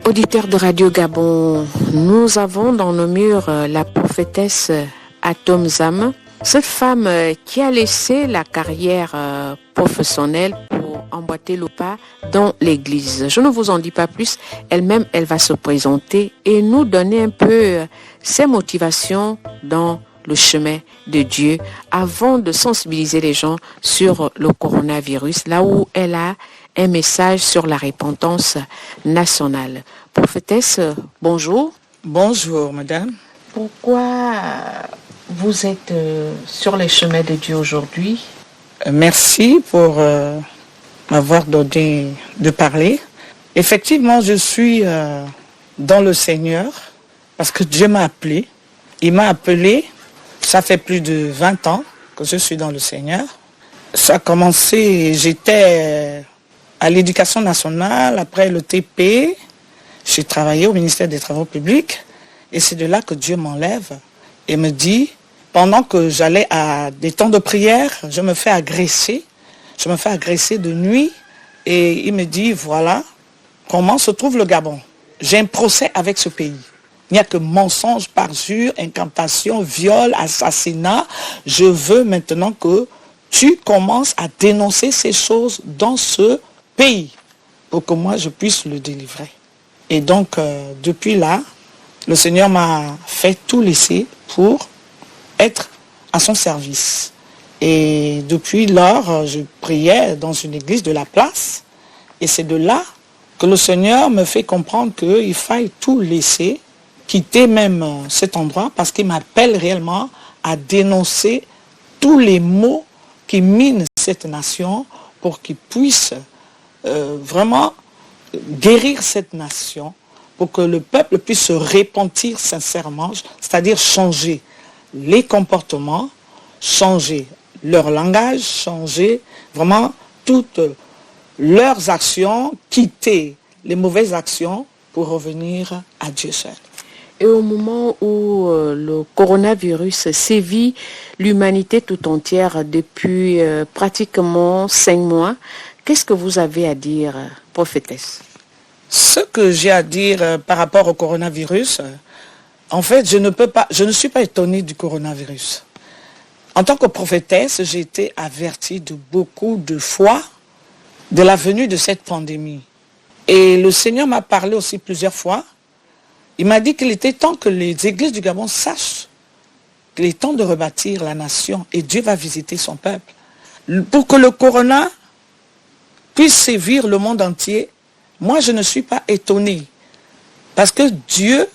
Auditeurs de Radio Gabon, nous avons dans nos murs la prophétesse Atom Zam, cette femme qui a laissé la carrière professionnelle pour emboîter le pas dans l'église. Je ne vous en dis pas plus, elle-même, elle va se présenter et nous donner un peu ses motivations dans le chemin de Dieu avant de sensibiliser les gens sur le coronavirus, là où elle a un message sur la repentance nationale. Prophétesse, bonjour. Bonjour, madame. Pourquoi vous êtes sur les chemins de Dieu aujourd'hui? Merci pour m'avoir donné de parler. Effectivement, je suis dans le Seigneur parce que Dieu m'a appelé. Il m'a appelé, ça fait plus de 20 ans que je suis dans le Seigneur. Ça a commencé, j'étais à l'éducation nationale, après le TP, j'ai travaillé au ministère des Travaux publics et c'est de là que Dieu m'enlève et me dit, pendant que j'allais à des temps de prière, je me fais agresser de nuit et il me dit, voilà comment se trouve le Gabon. J'ai un procès avec ce pays. Il n'y a que mensonge, parjure, incantation, viol, assassinat. Je veux maintenant que tu commences à dénoncer ces choses dans ce pays pour que moi je puisse le délivrer. Et donc, depuis là, le Seigneur m'a fait tout laisser pour être à son service. Et depuis lors, je priais dans une église de la place. Et c'est de là que le Seigneur me fait comprendre qu'il faille tout laisser, quitter même cet endroit, parce qu'il m'appelle réellement à dénoncer tous les maux qui minent cette nation pour qu'il puisse vraiment guérir cette nation, pour que le peuple puisse se repentir sincèrement, c'est-à-dire changer les comportements, changer leur langage, changer vraiment toutes leurs actions, quitter les mauvaises actions pour revenir à Dieu seul. Et au moment où le coronavirus sévit l'humanité tout entière depuis pratiquement 5 mois, qu'est-ce que vous avez à dire, prophétesse? Ce que j'ai à dire par rapport au coronavirus, en fait, je ne suis pas étonnée du coronavirus. En tant que prophétesse, j'ai été avertie de beaucoup de fois de la venue de cette pandémie. Et le Seigneur m'a parlé aussi plusieurs fois. Il m'a dit qu'il était temps que les églises du Gabon sachent qu'il est temps de rebâtir la nation et Dieu va visiter son peuple. Pour que le corona puisse sévir le monde entier, moi je ne suis pas étonné. Parce que Dieu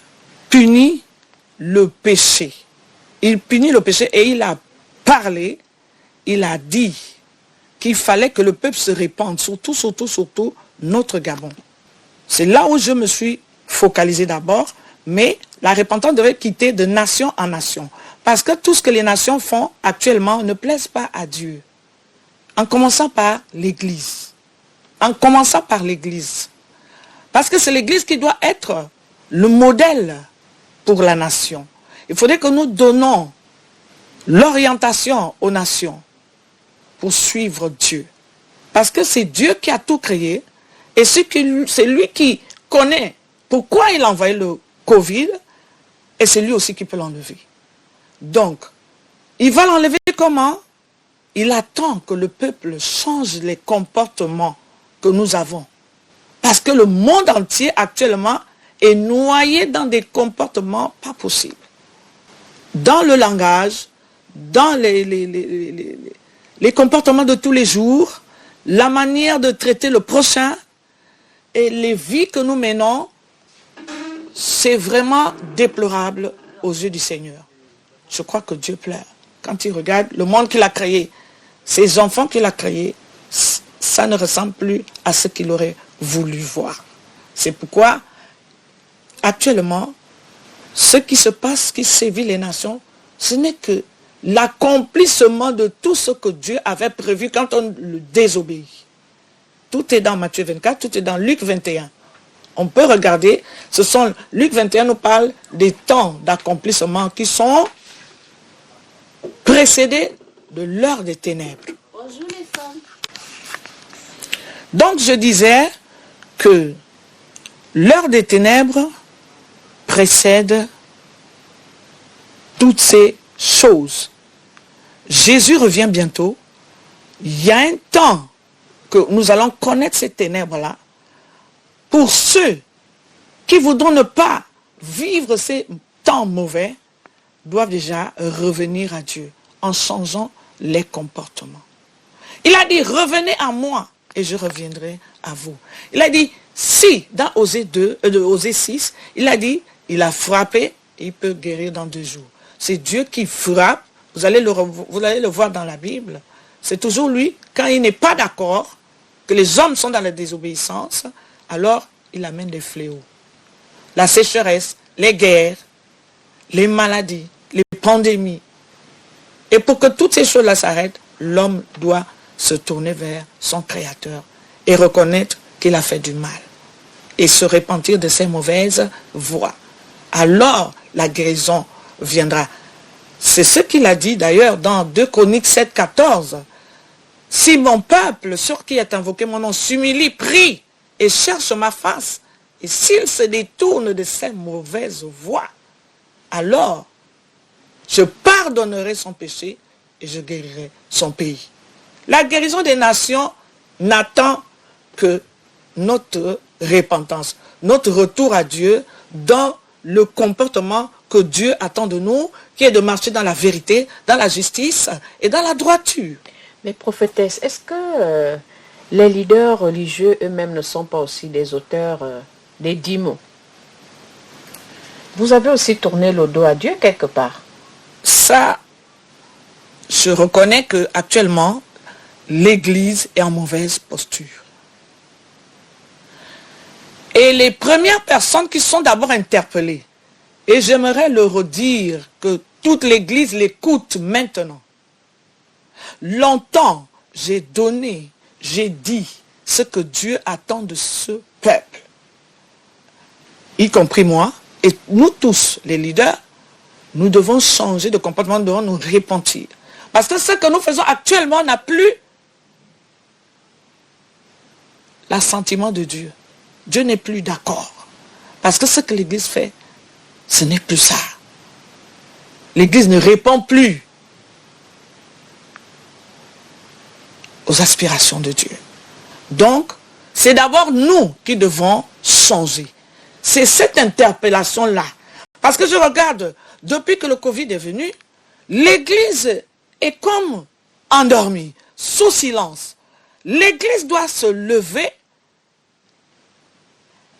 punit le péché. Il punit le péché et il a parlé, il a dit qu'il fallait que le peuple se répande, surtout notre Gabon. C'est là où je me suis focalisé d'abord, mais la repentance devait quitter de nation en nation. Parce que tout ce que les nations font actuellement ne plaise pas à Dieu. En commençant par l'Église. Parce que c'est l'Église qui doit être le modèle pour la nation. Il faudrait que nous donnons l'orientation aux nations pour suivre Dieu. Parce que c'est Dieu qui a tout créé et c'est lui qui connaît pourquoi il a envoyé le Covid et c'est lui aussi qui peut l'enlever. Donc, il va l'enlever comment? Il attend que le peuple change les comportements que nous avons. Parce que le monde entier actuellement est noyé dans des comportements pas possibles. Dans le langage, dans les comportements de tous les jours, la manière de traiter le prochain et les vies que nous menons, c'est vraiment déplorable aux yeux du Seigneur. Je crois que Dieu pleure. Quand il regarde le monde qu'il a créé, ces enfants qu'il a créés, ça ne ressemble plus à ce qu'il aurait voulu voir. C'est pourquoi, actuellement, ce qui se passe, qui sévit les nations, ce n'est que l'accomplissement de tout ce que Dieu avait prévu quand on le désobéit. Tout est dans Matthieu 24, tout est dans Luc 21. On peut regarder, Luc 21 nous parle des temps d'accomplissement qui sont précédés de l'heure des ténèbres. Bonjour les femmes. Donc je disais que l'heure des ténèbres précède toutes ces choses. Jésus revient bientôt. Il y a un temps que nous allons connaître ces ténèbres-là. Pour ceux qui voudront ne pas vivre ces temps mauvais, doivent déjà revenir à Dieu en changeant les comportements. Il a dit, revenez à moi et je reviendrai à vous. Il a dit, si, dans Osée 6, il a dit, il a frappé et il peut guérir dans 2 jours. C'est Dieu qui frappe, vous allez le voir dans la Bible. C'est toujours lui, quand il n'est pas d'accord, que les hommes sont dans la désobéissance, alors il amène des fléaux. La sécheresse, les guerres, les maladies, les pandémies. Et pour que toutes ces choses-là s'arrêtent, l'homme doit se tourner vers son Créateur et reconnaître qu'il a fait du mal et se repentir de ses mauvaises voies. Alors la guérison viendra. C'est ce qu'il a dit d'ailleurs dans 2 Chroniques 7, 14. Si mon peuple, sur qui est invoqué mon nom, s'humilie, prie et cherche ma face, et s'il se détourne de ses mauvaises voies, alors je pardonnerai son péché et je guérirai son pays. La guérison des nations n'attend que notre repentance, notre retour à Dieu dans le comportement que Dieu attend de nous, qui est de marcher dans la vérité, dans la justice et dans la droiture. Mais prophétesse, est-ce que les leaders religieux eux-mêmes ne sont pas aussi des auteurs des dîmes? Vous avez aussi tourné le dos à Dieu quelque part. Ça, je reconnais que actuellement l'Église est en mauvaise posture. Et les premières personnes qui sont d'abord interpellées, et j'aimerais le redire que toute l'Église l'écoute maintenant. Longtemps, j'ai donné, j'ai dit ce que Dieu attend de ce peuple, y compris moi, et nous tous, les leaders, nous devons changer de comportement, nous devons nous repentir. Parce que ce que nous faisons actuellement n'a plus l'assentiment de Dieu. Dieu n'est plus d'accord. Parce que ce que l'Église fait, ce n'est plus ça. L'Église ne répond plus aux aspirations de Dieu. Donc, c'est d'abord nous qui devons changer. C'est cette interpellation-là. Parce que je regarde, depuis que le Covid est venu, l'Église est comme endormie, sous silence. L'Église doit se lever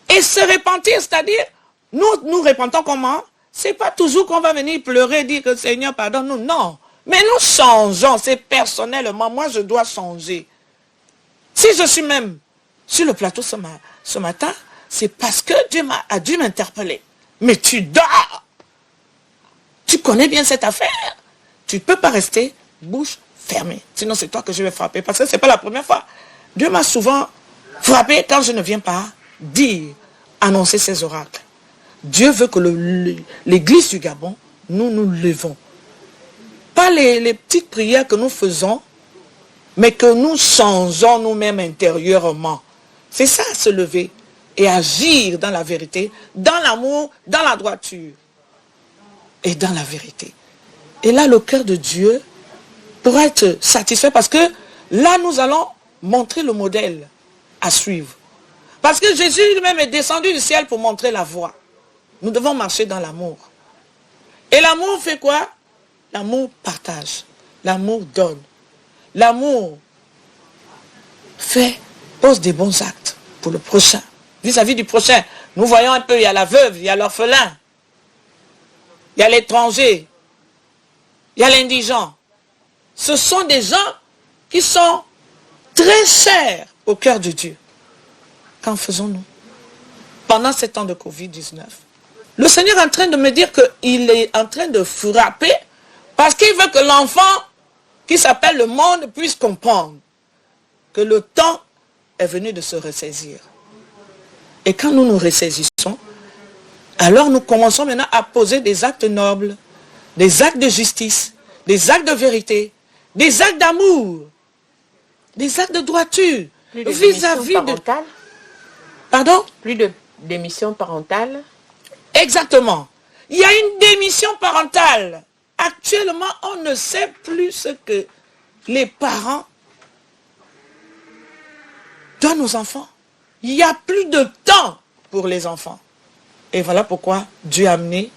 et se repentir, c'est-à-dire, nous repentons comment? C'est pas toujours qu'on va venir pleurer et dire que Seigneur pardonne-nous, non. Mais nous changeons, c'est personnellement, moi je dois changer. Si je suis même sur le plateau ce matin, c'est parce que Dieu a dû m'interpeller. Mais tu dors. Tu connais bien cette affaire. Tu ne peux pas rester bouche fermée. Sinon c'est toi que je vais frapper. Parce que ce n'est pas la première fois. Dieu m'a souvent frappé quand je ne viens pas dire, annoncer ses oracles. Dieu veut que l'Église du Gabon, nous nous levons. Pas les petites prières que nous faisons, mais que nous changeons nous-mêmes intérieurement. C'est ça, se lever et agir dans la vérité, dans l'amour, dans la droiture et dans la vérité. Et là, le cœur de Dieu pourra être satisfait parce que là, nous allons montrer le modèle à suivre. Parce que Jésus lui-même est descendu du ciel pour montrer la voie. Nous devons marcher dans l'amour. Et l'amour fait quoi? L'amour partage. L'amour donne. L'amour pose des bons actes pour le prochain. Vis-à-vis du prochain. Nous voyons un peu, il y a la veuve, il y a l'orphelin. Il y a l'étranger. Il y a l'indigent. Ce sont des gens qui sont très chers au cœur de Dieu. Qu'en faisons-nous? Pendant ces temps de Covid-19, le Seigneur est en train de me dire qu'il est en train de frapper parce qu'il veut que l'enfant qui s'appelle le monde puisse comprendre que le temps est venu de se ressaisir. Et quand nous nous ressaisissons, alors nous commençons maintenant à poser des actes nobles, des actes de justice, des actes de vérité, des actes d'amour, des actes de droiture, Plus de vis-à-vis démission de... parentale. Pardon? Plus de démission parentale. Exactement. Il y a une démission parentale. Actuellement, on ne sait plus ce que les parents donnent aux enfants. Il n'y a plus de temps pour les enfants. Et voilà pourquoi Dieu a amené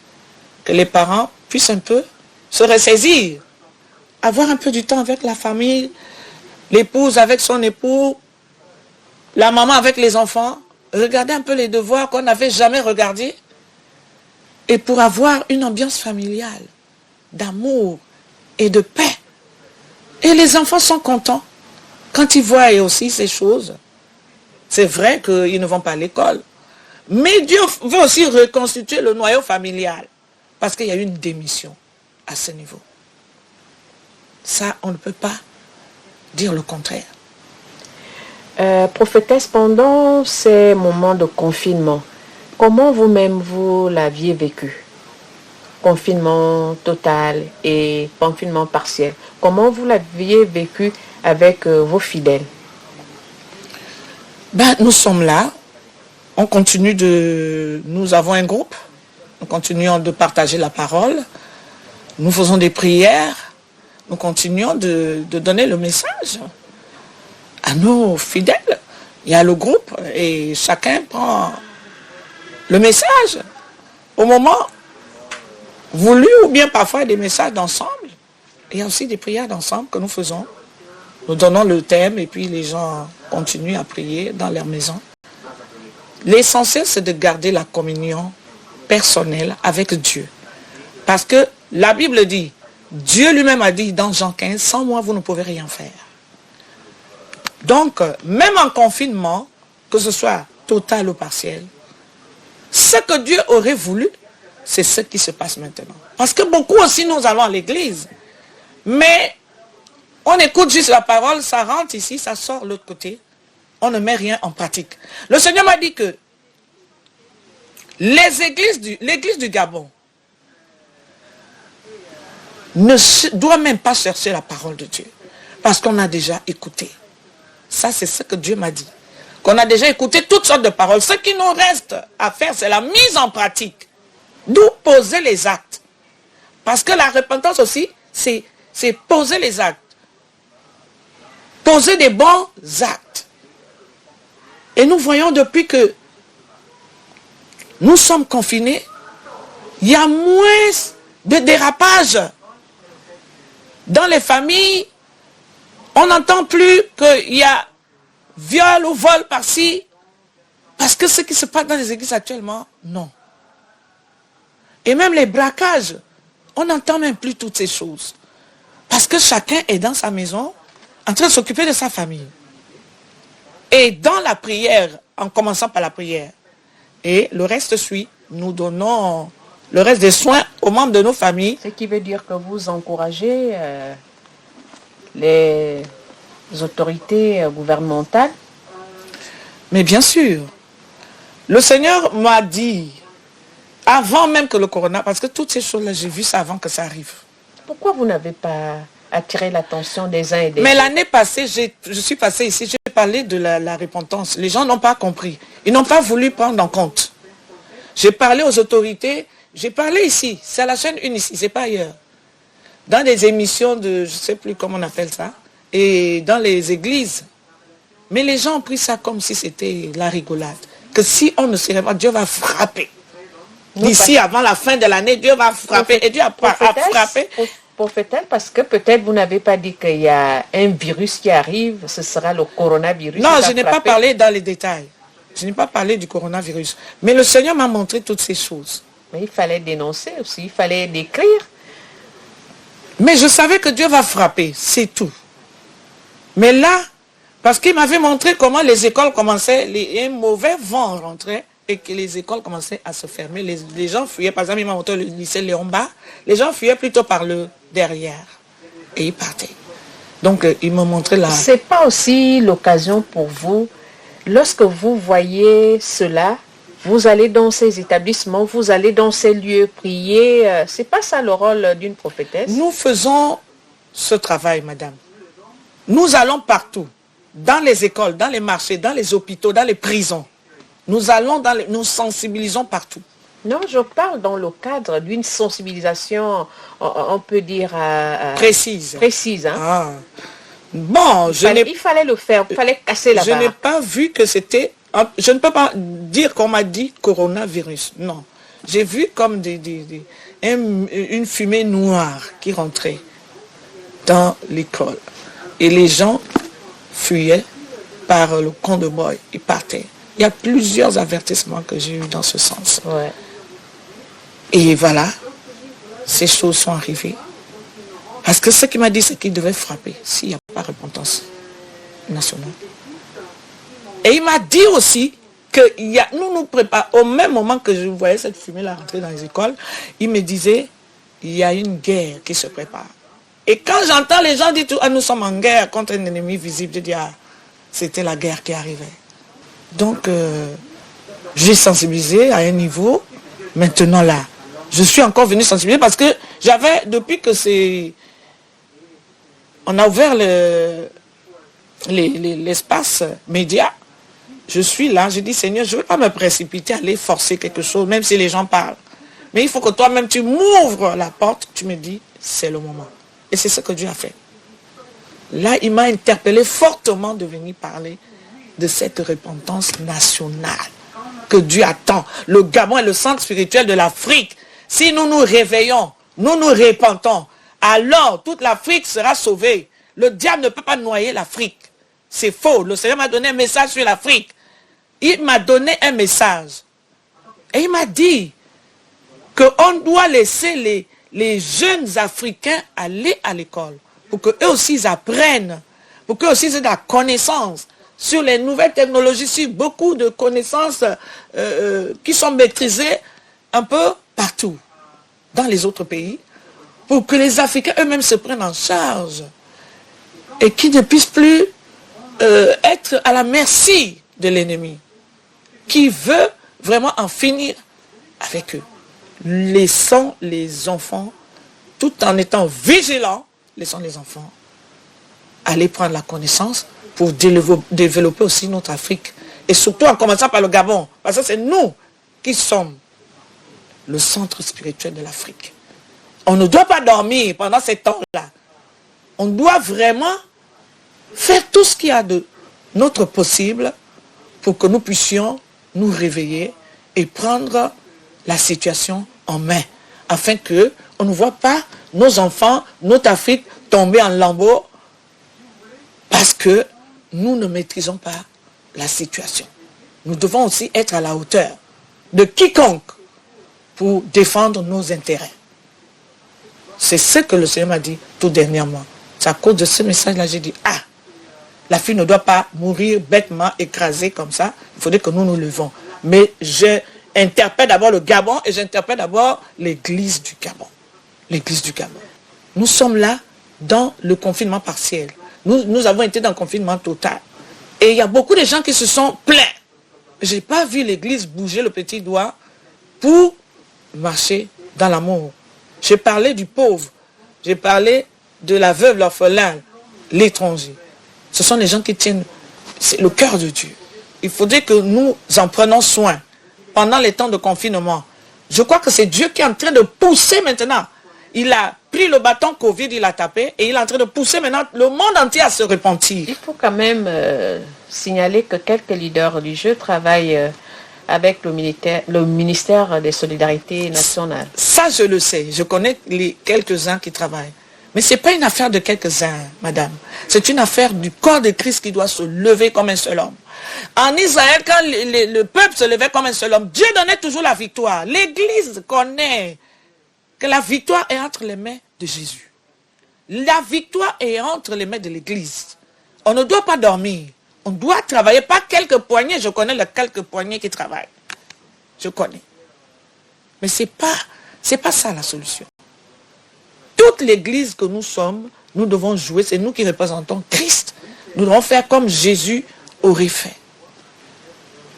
que les parents puissent un peu se ressaisir, avoir un peu du temps avec la famille, l'épouse avec son époux, la maman avec les enfants, regarder un peu les devoirs qu'on n'avait jamais regardés, et pour avoir une ambiance familiale, d'amour et de paix. Et les enfants sont contents quand ils voient aussi ces choses. C'est vrai qu'ils ne vont pas à l'école. Mais Dieu veut aussi reconstituer le noyau familial. Parce qu'il y a eu une démission à ce niveau. Ça, on ne peut pas dire le contraire. Prophétesse, pendant ces moments de confinement, comment vous-même vous l'aviez vécu? Confinement total et confinement partiel. Comment vous l'aviez vécu avec vos fidèles? Nous sommes là. On continue de... Nous avons un groupe. Nous continuons de partager la parole. Nous faisons des prières. Nous continuons de donner le message à nos fidèles. Il y a le groupe et chacun prend le message au moment voulu ou bien parfois des messages d'ensemble. Il y a aussi des prières d'ensemble que nous faisons. Nous donnons le thème et puis les gens continuent à prier dans leur maison. L'essentiel, c'est de garder la communion personnelle avec Dieu. Parce que la Bible dit, Dieu lui-même a dit dans Jean 15, sans moi, vous ne pouvez rien faire. Donc, même en confinement, que ce soit total ou partiel, ce que Dieu aurait voulu, c'est ce qui se passe maintenant. Parce que beaucoup aussi, nous allons à l'église. Mais on écoute juste la parole, ça rentre ici, ça sort de l'autre côté. On ne met rien en pratique. Le Seigneur m'a dit que l'église du Gabon ne doit même pas chercher la parole de Dieu. Parce qu'on a déjà écouté. Ça, c'est ce que Dieu m'a dit. Qu'on a déjà écouté toutes sortes de paroles. Ce qui nous reste à faire, c'est la mise en pratique. D'où poser les actes. Parce que la repentance aussi, c'est poser les actes. Poser des bons actes. Et nous voyons depuis que nous sommes confinés, il y a moins de dérapages. Dans les familles, on n'entend plus qu'il y a viol ou vol par-ci. Parce que ce qui se passe dans les églises actuellement, non. Et même les braquages, on n'entend même plus toutes ces choses. Parce que chacun est dans sa maison, en train de s'occuper de sa famille. Et dans la prière, en commençant par la prière, et le reste suit, nous donnons le reste des soins aux membres de nos familles. Ce qui veut dire que vous encouragez les autorités gouvernementales. Mais bien sûr, le Seigneur m'a dit, avant même que le corona, parce que toutes ces choses-là, j'ai vu ça avant que ça arrive. Pourquoi vous n'avez pas attiré l'attention des uns et des autres? Mais l'année passée, je suis passée ici, j'ai parlé de la repentance. Les gens n'ont pas compris. Ils n'ont pas voulu prendre en compte. J'ai parlé aux autorités, j'ai parlé ici, c'est à la chaîne 1 ici, c'est pas ailleurs. Dans des émissions de, je ne sais plus comment on appelle ça, et dans les églises. Mais les gens ont pris ça comme si c'était la rigolade. Que si on ne serait pas, Dieu va frapper. D'ici avant la fin de l'année, Dieu va frapper. Et Dieu a frappé. Prophétesse, parce que peut-être vous n'avez pas dit qu'il y a un virus qui arrive, ce sera le coronavirus. Non, je n'ai pas parlé dans les détails. Je n'ai pas parlé du coronavirus. Mais le Seigneur m'a montré toutes ces choses. Mais il fallait dénoncer aussi, il fallait décrire. Mais je savais que Dieu va frapper, c'est tout. Mais là, parce qu'il m'avait montré comment les écoles commençaient, un mauvais vent rentrait et que les écoles commençaient à se fermer. Les gens fuyaient, par exemple, il m'a montré le lycée Léon-Bas, les gens fuyaient plutôt par le derrière et ils partaient. Donc, il m'a montré là. C'est pas aussi l'occasion pour vous, lorsque vous voyez cela, vous allez dans ces établissements, vous allez dans ces lieux prier. C'est pas ça le rôle d'une prophétesse? Nous faisons ce travail, madame. Nous allons partout. dans les écoles, dans les marchés, dans les hôpitaux, dans les prisons. Nous allons nous sensibilisons partout. Non, je parle dans le cadre d'une sensibilisation, on peut dire... précise. Précise, hein. Ah. Bon, il fallait le faire, il fallait casser la barre. Je n'ai pas vu que c'était... Je ne peux pas dire qu'on m'a dit coronavirus, non. J'ai vu comme une fumée noire qui rentrait dans l'école. Et les gens fuyaient par le camp de boy, ils partaient. Il y a plusieurs avertissements que j'ai eu dans ce sens. Ouais. Et voilà, ces choses sont arrivées. Parce que ce qu'il m'a dit, c'est qu'il devait frapper s'il n'y a pas de repentance nationale. Et il m'a dit aussi que nous préparons, au même moment que je voyais cette fumée-là rentrer dans les écoles, il me disait, il y a une guerre qui se prépare. Et quand j'entends les gens dire, nous sommes en guerre contre un ennemi visible, je dis, c'était la guerre qui arrivait. Donc, j'ai sensibilisé à un niveau. Maintenant là, je suis encore venu sensibiliser parce que j'avais, depuis que on a ouvert l'espace média, je suis là, je dis Seigneur, je ne veux pas me précipiter, aller forcer quelque chose, même si les gens parlent. Mais il faut que toi-même, tu m'ouvres la porte, tu me dis, c'est le moment. Et c'est ce que Dieu a fait. Là, il m'a interpellé fortement de venir parler de cette repentance nationale que Dieu attend. Le Gabon est le centre spirituel de l'Afrique. Si nous nous réveillons, nous nous repentons, alors toute l'Afrique sera sauvée. Le diable ne peut pas noyer l'Afrique. C'est faux. Le Seigneur m'a donné un message sur l'Afrique. Il m'a donné un message. Et il m'a dit qu'on doit laisser les jeunes Africains aller à l'école pour qu'eux aussi ils apprennent, pour qu'eux aussi ils aient de la connaissance sur les nouvelles technologies, sur beaucoup de connaissances qui sont maîtrisées un peu partout dans les autres pays, pour que les Africains eux-mêmes se prennent en charge et qu'ils ne puissent plus être à la merci de l'ennemi, qui veut vraiment en finir avec eux. Laissons les enfants, tout en étant vigilants, laissons les enfants aller prendre la connaissance pour développer aussi notre Afrique. Et surtout en commençant par le Gabon, parce que c'est nous qui sommes le centre spirituel de l'Afrique. On ne doit pas dormir pendant ces temps-là. On doit vraiment faire tout ce qu'il y a de notre possible pour que nous puissions nous réveiller et prendre la situation en main, afin que on ne voit pas nos enfants, notre Afrique tomber en lambeaux parce que nous ne maîtrisons pas la situation. Nous devons aussi être à la hauteur de quiconque pour défendre nos intérêts. C'est ce que le Seigneur m'a dit tout dernièrement. C'est à cause de ce message-là, j'ai dit, la fille ne doit pas mourir bêtement, écrasée comme ça. Il faudrait que nous nous levons. Mais j'interpelle d'abord le Gabon et j'interpelle d'abord l'église du Gabon. L'église du Gabon. Nous sommes là dans le confinement partiel. Nous avons été dans le confinement total. Et il y a beaucoup de gens qui se sont plaints. Je n'ai pas vu l'église bouger le petit doigt pour marcher dans l'amour. J'ai parlé du pauvre. J'ai parlé de la veuve, l'orphelin, l'étranger. Ce sont les gens qui tiennent le cœur de Dieu. Il faudrait que nous en prenions soin pendant les temps de confinement. Je crois que c'est Dieu qui est en train de pousser maintenant. Il a pris le bâton Covid, il a tapé et il est en train de pousser maintenant le monde entier à se repentir. Il faut quand même signaler que quelques leaders religieux travaillent avec le ministère des Solidarités nationales. Ça, je le sais. Je connais quelques-uns qui travaillent. Mais ce n'est pas une affaire de quelques-uns, madame. C'est une affaire du corps de Christ qui doit se lever comme un seul homme. En Israël, quand le peuple se levait comme un seul homme, Dieu donnait toujours la victoire. L'Église connaît que la victoire est entre les mains de Jésus. La victoire est entre les mains de l'Église. On ne doit pas dormir. On doit travailler. Pas quelques poignées. Je connais les quelques poignées qui travaillent. Je connais. Mais ce n'est pas ça la solution. Toute l'Église que nous sommes, nous devons jouer. C'est nous qui représentons Christ. Nous devons faire comme Jésus aurait fait.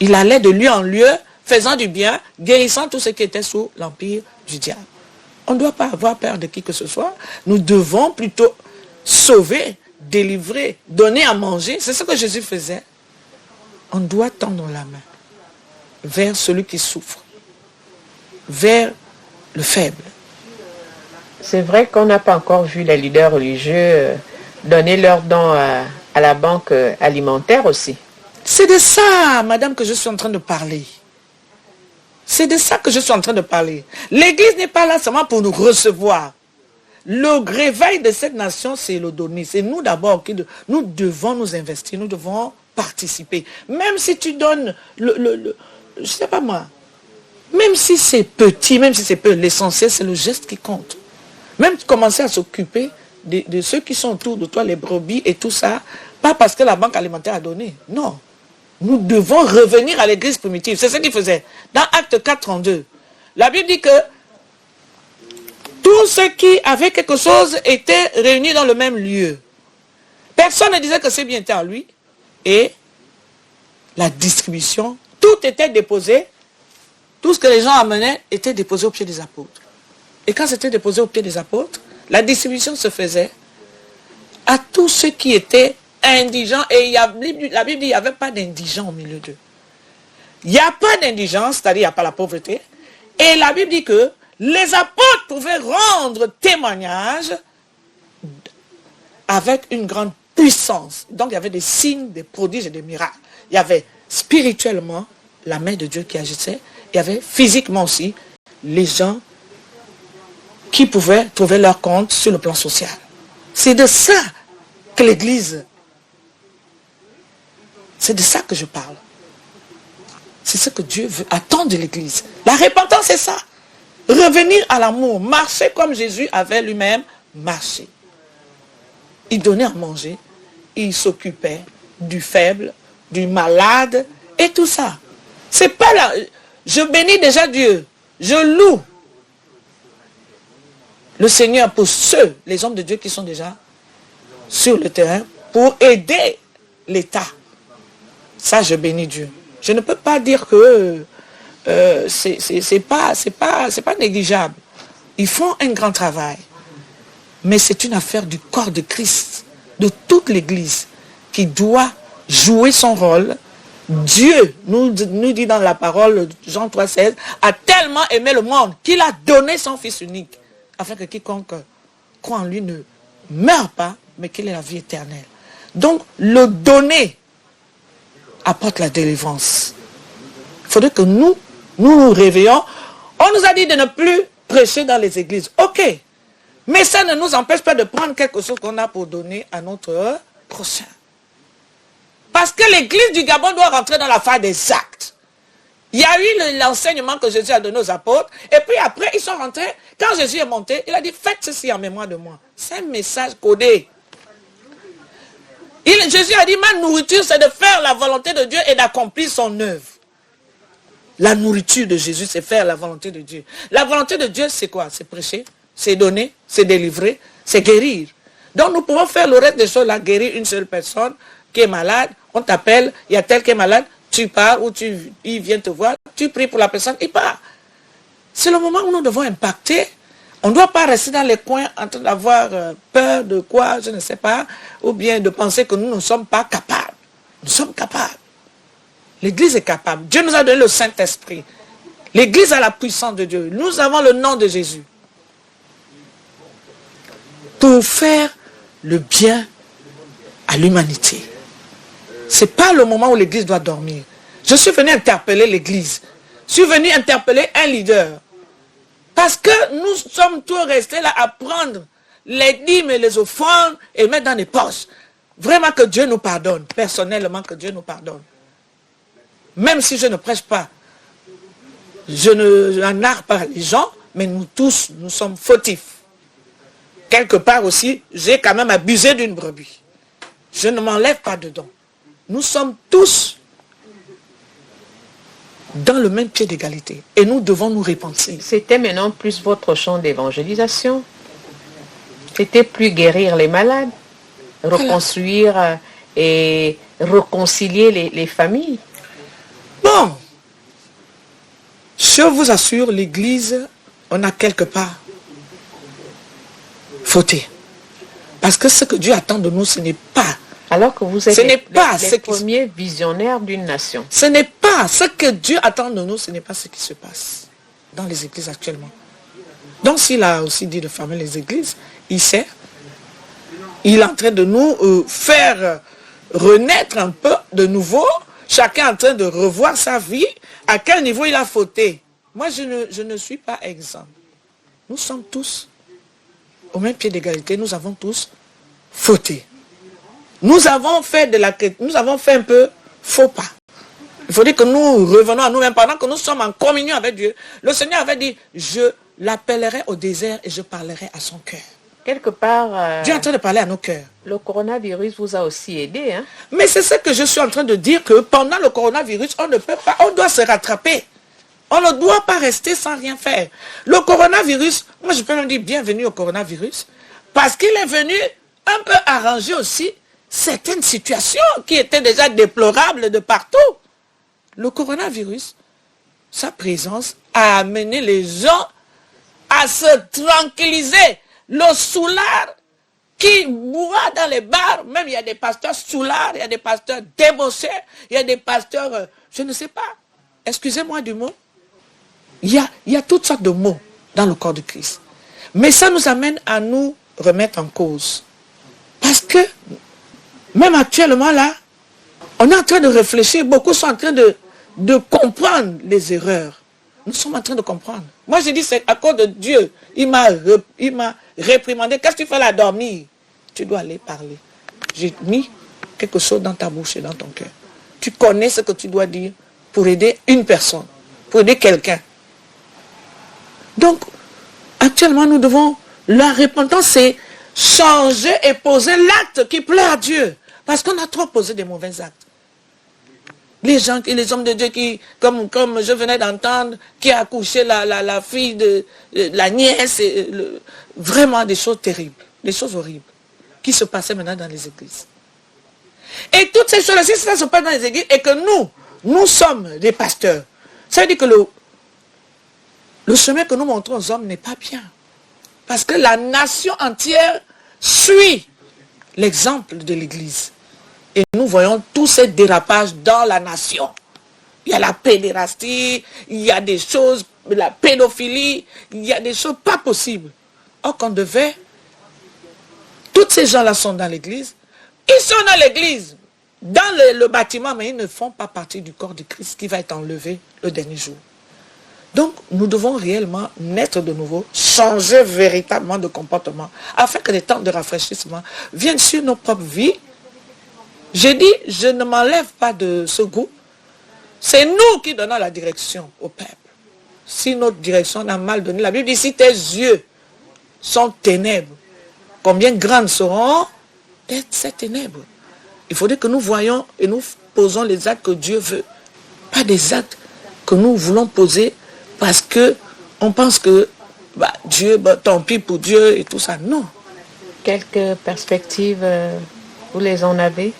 Il allait de lieu en lieu, faisant du bien, guérissant tout ce qui était sous l'empire du diable. On ne doit pas avoir peur de qui que ce soit. Nous devons plutôt sauver délivrer, donner à manger. C'est ce que Jésus faisait. On doit tendre la main vers celui qui souffre, vers le faible. C'est vrai qu'on n'a pas encore vu les leaders religieux donner leurs dons à la banque alimentaire aussi. C'est de ça, madame, que je suis en train de parler. C'est de ça que je suis en train de parler. L'église n'est pas là seulement pour nous recevoir. Le réveil de cette nation, c'est le donner. C'est nous d'abord qui nous devons nous investir, nous devons participer. Même si tu donnes je sais pas moi, même si c'est petit, même si c'est peu, l'essentiel c'est le geste qui compte. Même commencer à s'occuper de ceux qui sont autour de toi, les brebis et tout ça, pas parce que la banque alimentaire a donné. Non. Nous devons revenir à l'église primitive. C'est ce qu'il faisait. Dans Acte 4:32, la Bible dit que tous ceux qui avaient quelque chose étaient réunis dans le même lieu. Personne ne disait que c'est bien été à lui. Et la distribution, tout était déposé. Tout ce que les gens amenaient était déposé au pied des apôtres. Et quand c'était déposé au pied des apôtres, la distribution se faisait à tous ceux qui étaient indigents. Et la Bible dit qu'il n'y avait pas d'indigents au milieu d'eux. Il n'y a pas d'indigence, c'est-à-dire il n'y a pas la pauvreté. Et la Bible dit que les apôtres pouvaient rendre témoignage avec une grande puissance. Donc il y avait des signes, des prodiges et des miracles. Il y avait spirituellement la main de Dieu qui agissait. Il y avait physiquement aussi les gens qui pouvaient trouver leur compte sur le plan social. C'est de ça que l'Église, c'est de ça que je parle. C'est ce que Dieu veut, attend de l'Église. La repentance, c'est ça. Revenir à l'amour, marcher comme Jésus avait lui-même marché. Il donnait à manger, il s'occupait du faible, du malade et tout ça. C'est pas là. Je bénis déjà Dieu. Je loue le Seigneur pour ceux, les hommes de Dieu qui sont déjà sur le terrain pour aider l'État. Ça, je bénis Dieu. Je ne peux pas dire que c'est pas négligeable. Ils font un grand travail. Mais c'est une affaire du corps de Christ, de toute l'Église, qui doit jouer son rôle. Dieu nous dit dans la parole, Jean 3,16, a tellement aimé le monde qu'il a donné son Fils unique, afin que quiconque croit en lui ne meure pas, mais qu'il ait la vie éternelle. Donc, le donner apporte la délivrance. Il faudrait que nous nous réveillons. On nous a dit de ne plus prêcher dans les églises. Ok. Mais ça ne nous empêche pas de prendre quelque chose qu'on a pour donner à notre prochain. Parce que l'église du Gabon doit rentrer dans la phase des actes. Il y a eu l'enseignement que Jésus a donné aux apôtres. Et puis après, ils sont rentrés. Quand Jésus est monté, il a dit, faites ceci en mémoire de moi. C'est un message codé. Jésus a dit, ma nourriture, c'est de faire la volonté de Dieu et d'accomplir son œuvre. La nourriture de Jésus, c'est faire la volonté de Dieu. La volonté de Dieu, c'est quoi? C'est prêcher, c'est donner, c'est délivrer, c'est guérir. Donc nous pouvons faire le reste des choses là, guérir une seule personne qui est malade, on t'appelle, il y a tel qui est malade, tu pars ou il vient te voir, tu pries pour la personne, il part. C'est le moment où nous devons impacter. On ne doit pas rester dans les coins en train d'avoir peur de quoi, je ne sais pas, ou bien de penser que nous ne sommes pas capables. Nous sommes capables. L'Église est capable. Dieu nous a donné le Saint-Esprit. L'Église a la puissance de Dieu. Nous avons le nom de Jésus. Pour faire le bien à l'humanité. Ce n'est pas le moment où l'Église doit dormir. Je suis venu interpeller l'Église. Je suis venu interpeller un leader. Parce que nous sommes tous restés là à prendre les dîmes et les offrandes et mettre dans les poches. Vraiment que Dieu nous pardonne. Personnellement que Dieu nous pardonne. Même si je ne prêche pas, je ne narre pas les gens, mais nous tous, nous sommes fautifs. Quelque part aussi, j'ai quand même abusé d'une brebis. Je ne m'enlève pas dedans. Nous sommes tous dans le même pied d'égalité. Et nous devons nous repentir. C'était maintenant plus votre champ d'évangélisation. C'était plus guérir les malades, reconstruire et réconcilier les familles. Bon, je vous assure, l'Église, on a quelque part fauté. Parce que ce que Dieu attend de nous, ce n'est pas. Alors que vous êtes les premiers visionnaires d'une nation. Ce n'est pas ce que Dieu attend de nous, ce n'est pas ce qui se passe dans les églises actuellement. Donc s'il a aussi dit de fermer les églises, il sait. Il est en train de nous faire renaître un peu de nouveau. Chacun est en train de revoir sa vie. À quel niveau il a fauté. Moi, je ne suis pas exempt. Nous sommes tous au même pied d'égalité. Nous avons tous fauté. Nous avons fait un peu faux pas. Il faut dire que nous revenons à nous-mêmes pendant que nous sommes en communion avec Dieu. Le Seigneur avait dit, je l'appellerai au désert et je parlerai à son cœur. Quelque part, Dieu est en train de parler à nos cœurs. Le coronavirus vous a aussi aidé. Hein? Mais c'est ce que je suis en train de dire, que pendant le coronavirus, on ne peut pas, on doit se rattraper. On ne doit pas rester sans rien faire. Le coronavirus, moi je peux même dire bienvenue au coronavirus, parce qu'il est venu un peu arranger aussi certaines situations qui étaient déjà déplorables de partout. Le coronavirus, sa présence a amené les gens à se tranquilliser. Le soulard qui boit dans les bars, même il y a des pasteurs soulards, il y a des pasteurs débauchés, il y a des pasteurs, je ne sais pas, excusez-moi du mot, il y a toutes sortes de mots dans le corps de Christ. Mais ça nous amène à nous remettre en cause. Parce que, même actuellement là, on est en train de réfléchir, beaucoup sont en train de comprendre les erreurs. Nous sommes en train de comprendre. Moi j'ai dit, c'est à cause de Dieu, il m'a réprimandé. Qu'est-ce que tu fais là, dormir? Tu dois aller parler. J'ai mis quelque chose dans ta bouche et dans ton cœur. Tu connais ce que tu dois dire pour aider une personne, pour aider quelqu'un. Donc, actuellement, nous devons, la repentance, c'est changer et poser l'acte qui plaît à Dieu. Parce qu'on a trop posé des mauvais actes. Les hommes de Dieu qui, comme je venais d'entendre, qui a accouché la fille de la nièce, vraiment des choses terribles, des choses horribles, qui se passaient maintenant dans les églises. Et toutes ces choses-là, si ça se passe dans les églises, et que nous sommes des pasteurs, ça veut dire que le chemin que nous montrons aux hommes n'est pas bien. Parce que la nation entière suit l'exemple de l'église. Et nous voyons tous ces dérapages dans la nation. Il y a la pédérastie, il y a des choses, la pédophilie, il y a des choses pas possibles. Or qu'on devait, tous ces gens-là sont dans l'église, ils sont dans l'église, dans le bâtiment, mais ils ne font pas partie du corps de Christ qui va être enlevé le dernier jour. Donc, nous devons réellement naître de nouveau, changer véritablement de comportement, afin que les temps de rafraîchissement viennent sur nos propres vies. J'ai dit, je ne m'enlève pas de ce groupe. C'est nous qui donnons la direction au peuple. Si notre direction a mal donné, la Bible dit, si tes yeux sont ténèbres, combien grandes seront ces ténèbres? Il faudrait que nous voyions et nous posons les actes que Dieu veut. Pas des actes que nous voulons poser parce que on pense que Dieu, tant pis pour Dieu et tout ça. Non. Quelques perspectives, vous les en avez?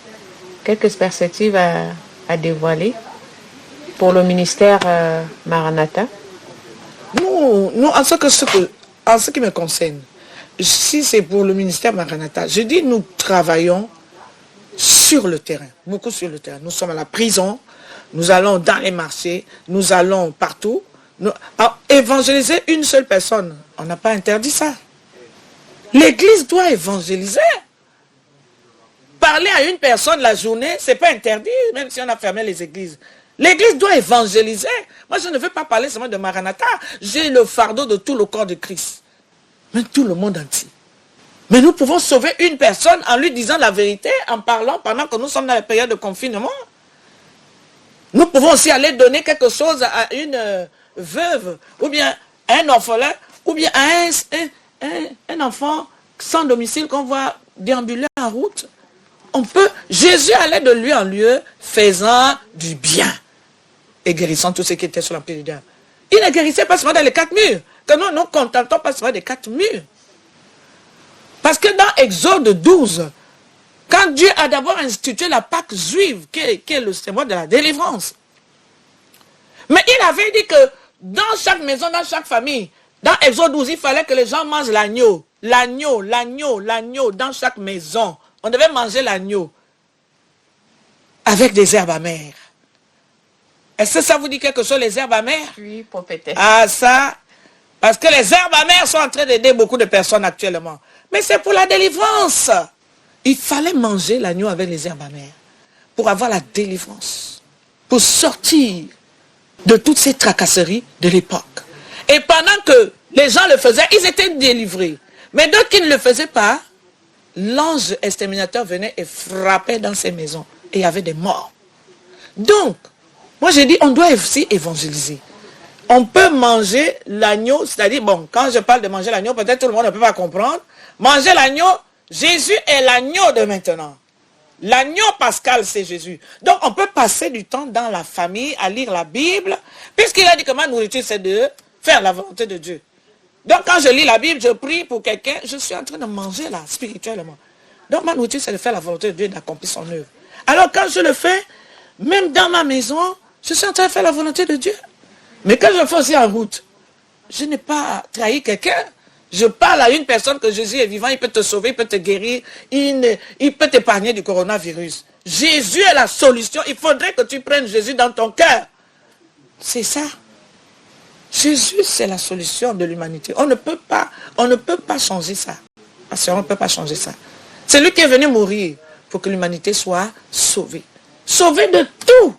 Quelques perspectives à dévoiler pour le ministère Maranatha? Nous, en ce qui me concerne, si c'est pour le ministère Maranatha, je dis nous travaillons sur le terrain, beaucoup sur le terrain. Nous sommes à la prison, nous allons dans les marchés, nous allons partout. Évangéliser une seule personne, on n'a pas interdit ça. L'église doit évangéliser. Parler à une personne la journée, ce n'est pas interdit, même si on a fermé les églises. L'église doit évangéliser. Moi, je ne veux pas parler seulement de Maranatha. J'ai le fardeau de tout le corps de Christ. Mais tout le monde entier. Mais nous pouvons sauver une personne en lui disant la vérité, en parlant pendant que nous sommes dans la période de confinement. Nous pouvons aussi aller donner quelque chose à une veuve, ou bien à un orphelin, ou bien à un enfant sans domicile qu'on voit déambuler en route. On peut, Jésus allait de lieu en lieu, faisant du bien et guérissant tous ceux qui étaient sur l'empire du diable. Il ne guérissait pas seulement dans les 4 murs, que nous nous contentons pas seulement des 4 murs. Parce que dans Exode 12, quand Dieu a d'abord institué la Pâque juive, qui est le symbole de la délivrance, mais il avait dit que dans chaque maison, dans chaque famille, dans Exode 12, il fallait que les gens mangent l'agneau l'agneau dans chaque maison. On devait manger l'agneau avec des herbes amères. Est-ce que ça vous dit quelque chose, les herbes amères? Oui, prophétesse. Ah, ça, parce que les herbes amères sont en train d'aider beaucoup de personnes actuellement. Mais c'est pour la délivrance. Il fallait manger l'agneau avec les herbes amères pour avoir la délivrance, pour sortir de toutes ces tracasseries de l'époque. Et pendant que les gens le faisaient, ils étaient délivrés. Mais d'autres qui ne le faisaient pas, l'ange exterminateur venait et frappait dans ces maisons. Et il y avait des morts. Donc, moi j'ai dit, on doit aussi évangéliser. On peut manger l'agneau, c'est-à-dire, bon, quand je parle de manger l'agneau, peut-être tout le monde ne peut pas comprendre. Manger l'agneau, Jésus est l'agneau de maintenant. L'agneau pascal, c'est Jésus. Donc, on peut passer du temps dans la famille à lire la Bible, puisqu'il a dit que ma nourriture, c'est de faire la volonté de Dieu. Donc, quand je lis la Bible, je prie pour quelqu'un, je suis en train de manger là, spirituellement. Donc, ma nourriture, c'est de faire la volonté de Dieu et d'accomplir son œuvre. Alors, quand je le fais, même dans ma maison, je suis en train de faire la volonté de Dieu. Mais quand je fais aussi en route, je n'ai pas trahi quelqu'un. Je parle à une personne que Jésus est vivant, il peut te sauver, il peut te guérir, il peut t'épargner du coronavirus. Jésus est la solution. Il faudrait que tu prennes Jésus dans ton cœur. C'est ça. Jésus, c'est la solution de l'humanité. On ne peut pas changer ça. Parce qu'on ne peut pas changer ça. C'est lui qui est venu mourir pour que l'humanité soit sauvée. Sauvée de tout.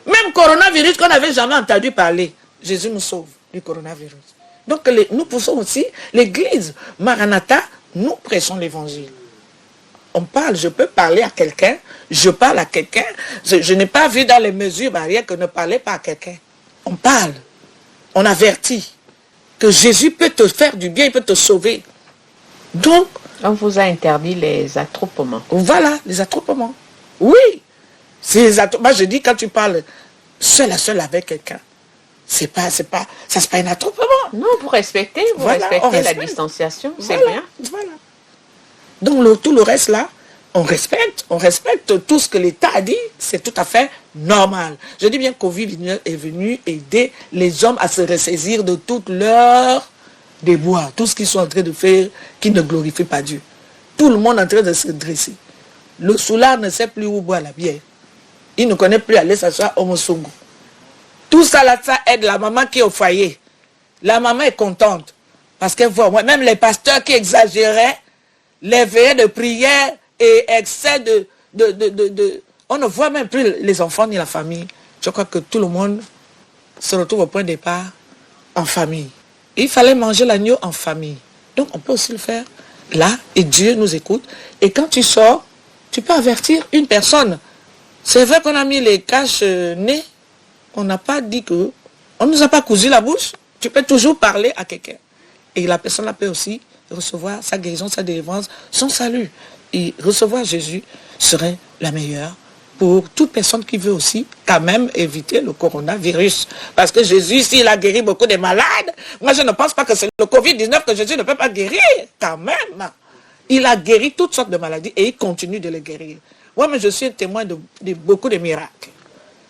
Même coronavirus qu'on n'avait jamais entendu parler. Jésus nous sauve du coronavirus. Donc nous poussons aussi l'église. Maranatha, nous prêchons l'évangile. On parle, je peux parler à quelqu'un, je parle à quelqu'un. Je n'ai pas vu dans les mesures barrières que ne parlez pas à quelqu'un. On parle, on avertit que Jésus peut te faire du bien, il peut te sauver. Donc, on vous a interdit les attroupements. Voilà, les attroupements. Oui. Moi je dis, quand tu parles seul à seul avec quelqu'un, ça c'est pas un attroupement. Non, vous respectez la distanciation, c'est bien. Voilà. Donc tout le reste là, on respecte tout ce que l'État a dit, c'est tout à fait normal. Je dis bien que Covid-19 est venu aider les hommes à se ressaisir de toutes leurs déboires, tout ce qu'ils sont en train de faire qui ne glorifie pas Dieu. Tout le monde est en train de se dresser. Le soulard ne sait plus où boire la bière. Il ne connaît plus aller s'asseoir au Mosongo. Tout ça là, ça aide la maman qui est au foyer. La maman est contente. Parce qu'elle voit, même les pasteurs qui exagéraient, les veillées de prière et excès on ne voit même plus les enfants ni la famille. Je crois que tout le monde se retrouve au point de départ en famille. Il fallait manger l'agneau en famille. Donc on peut aussi le faire là, et Dieu nous écoute. Et quand tu sors, tu peux avertir une personne. C'est vrai qu'on a mis les caches-nez. On n'a pas dit que... On ne nous a pas cousu la bouche. Tu peux toujours parler à quelqu'un. Et la personne là peut aussi recevoir sa guérison, sa délivrance, son salut. Et recevoir Jésus serait la meilleure pour toute personne qui veut aussi quand même éviter le coronavirus. Parce que Jésus, s'il a guéri beaucoup de malades, moi je ne pense pas que c'est le Covid-19 que Jésus ne peut pas guérir. Quand même. Il a guéri toutes sortes de maladies et il continue de les guérir. Moi, mais je suis un témoin de beaucoup de miracles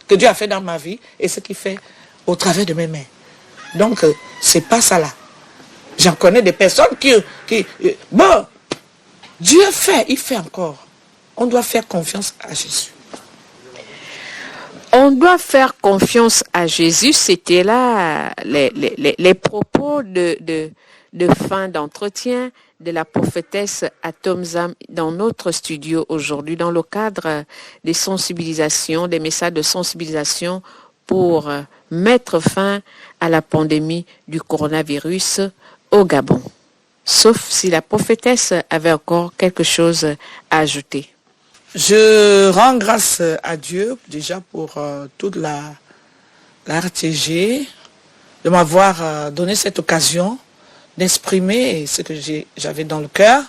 que Dieu a fait dans ma vie et ce qu'il fait au travers de mes mains. Donc, c'est pas ça là. J'en connais des personnes qui bon, Dieu fait, il fait encore. On doit faire confiance à Jésus. On doit faire confiance à Jésus. C'était là les propos de fin d'entretien de la prophétesse Atom Zam dans notre studio aujourd'hui, dans le cadre des sensibilisations, des messages de sensibilisation pour mettre fin à la pandémie du coronavirus au Gabon. Sauf si la prophétesse avait encore quelque chose à ajouter. Je rends grâce à Dieu déjà pour toute la RTG, de m'avoir donné cette occasion d'exprimer ce que j'avais dans le cœur.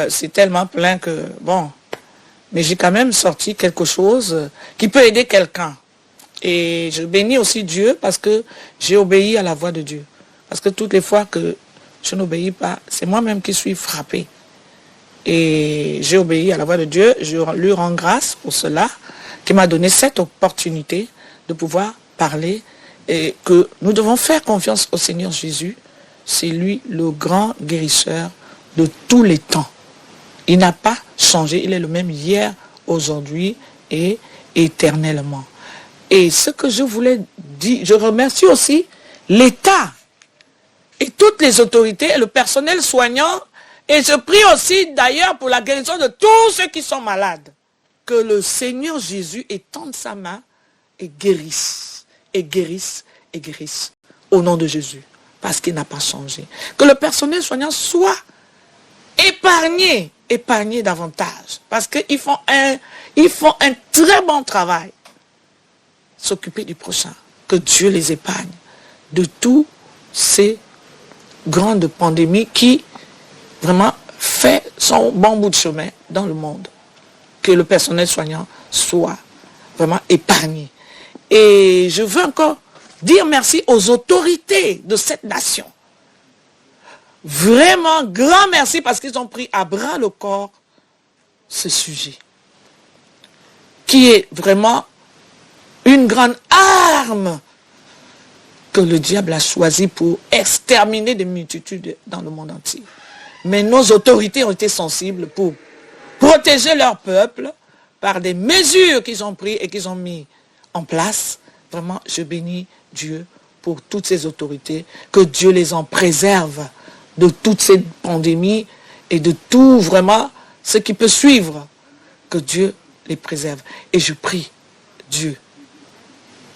C'est tellement plein que, bon, mais j'ai quand même sorti quelque chose qui peut aider quelqu'un. Et je bénis aussi Dieu parce que j'ai obéi à la voix de Dieu. Parce que toutes les fois que je n'obéis pas, c'est moi-même qui suis frappé. Et j'ai obéi à la voix de Dieu, je lui rends grâce pour cela, qui m'a donné cette opportunité de pouvoir parler et que nous devons faire confiance au Seigneur Jésus c'est lui le grand guérisseur de tous les temps. Il n'a pas changé, il est le même hier, aujourd'hui et éternellement. Et ce que je voulais dire, je remercie aussi l'État et toutes les autorités et le personnel soignant. Et je prie aussi d'ailleurs pour la guérison de tous ceux qui sont malades. Que le Seigneur Jésus étende sa main et guérisse, et guérisse, et guérisse. Au nom de Jésus. Parce qu'il n'a pas changé. Que le personnel soignant soit épargné davantage. Parce qu'ils font un très bon travail. S'occuper du prochain. Que Dieu les épargne de tous ces grandes pandémies qui vraiment fait son bon bout de chemin dans le monde. Que le personnel soignant soit vraiment épargné. Et je veux encore dire merci aux autorités de cette nation. Vraiment, grand merci parce qu'ils ont pris à bras le corps ce sujet. Qui est vraiment une grande arme que le diable a choisi pour exterminer des multitudes dans le monde entier. Mais nos autorités ont été sensibles pour protéger leur peuple par des mesures qu'ils ont prises et qu'ils ont mis en place. Vraiment, je bénis Dieu pour toutes ces autorités, que Dieu les en préserve de toutes ces pandémies et de tout vraiment ce qui peut suivre, que Dieu les préserve. Et je prie Dieu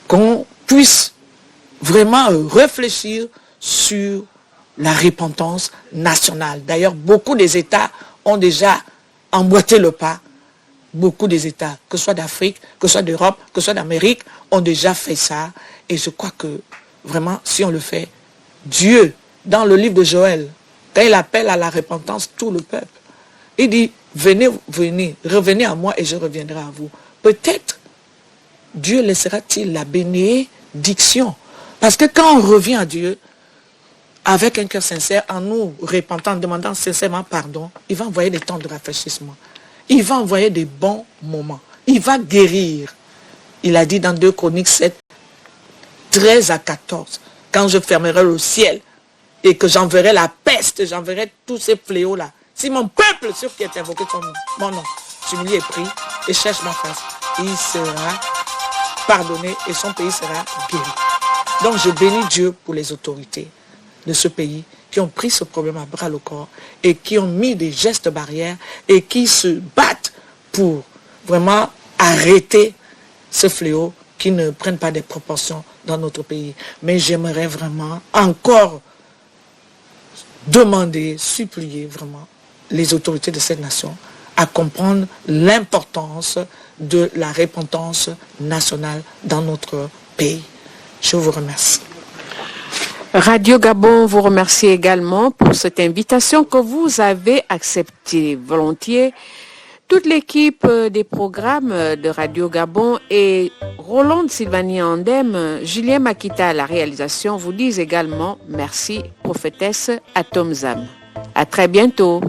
qu'on puisse vraiment réfléchir sur la repentance nationale. D'ailleurs, beaucoup des États ont déjà emboîté le pas. Beaucoup des États, que ce soit d'Afrique, que ce soit d'Europe, que ce soit d'Amérique, ont déjà fait ça. Et je crois que vraiment, si on le fait, Dieu, dans le livre de Joël, quand il appelle à la repentance tout le peuple, il dit, venez, revenez à moi et je reviendrai à vous. Peut-être, Dieu laissera-t-il la bénédiction. Parce que quand on revient à Dieu, avec un cœur sincère, en nous repentant, en demandant sincèrement pardon, il va envoyer des temps de rafraîchissement. Il va envoyer des bons moments. Il va guérir. Il a dit dans 2 Chroniques 7, 13 à 14, quand je fermerai le ciel et que j'enverrai la peste, j'enverrai tous ces fléaux-là. Si mon peuple, sur qui est invoqué son nom, mon nom, s'humilie et prie et cherche ma face, il sera pardonné et son pays sera guéri. Donc je bénis Dieu pour les autorités de ce pays qui ont pris ce problème à bras le corps et qui ont mis des gestes barrières et qui se battent pour vraiment arrêter ce fléau qui ne prenne pas des proportions dans notre pays. Mais j'aimerais vraiment encore demander, supplier vraiment les autorités de cette nation à comprendre l'importance de la repentance nationale dans notre pays. Je vous remercie. Radio Gabon vous remercie également pour cette invitation que vous avez acceptée volontiers. Toute l'équipe des programmes de Radio Gabon et Roland Sylvanie Andem, Julien Makita à la réalisation vous disent également merci, prophétesse Atom Zam. À très bientôt.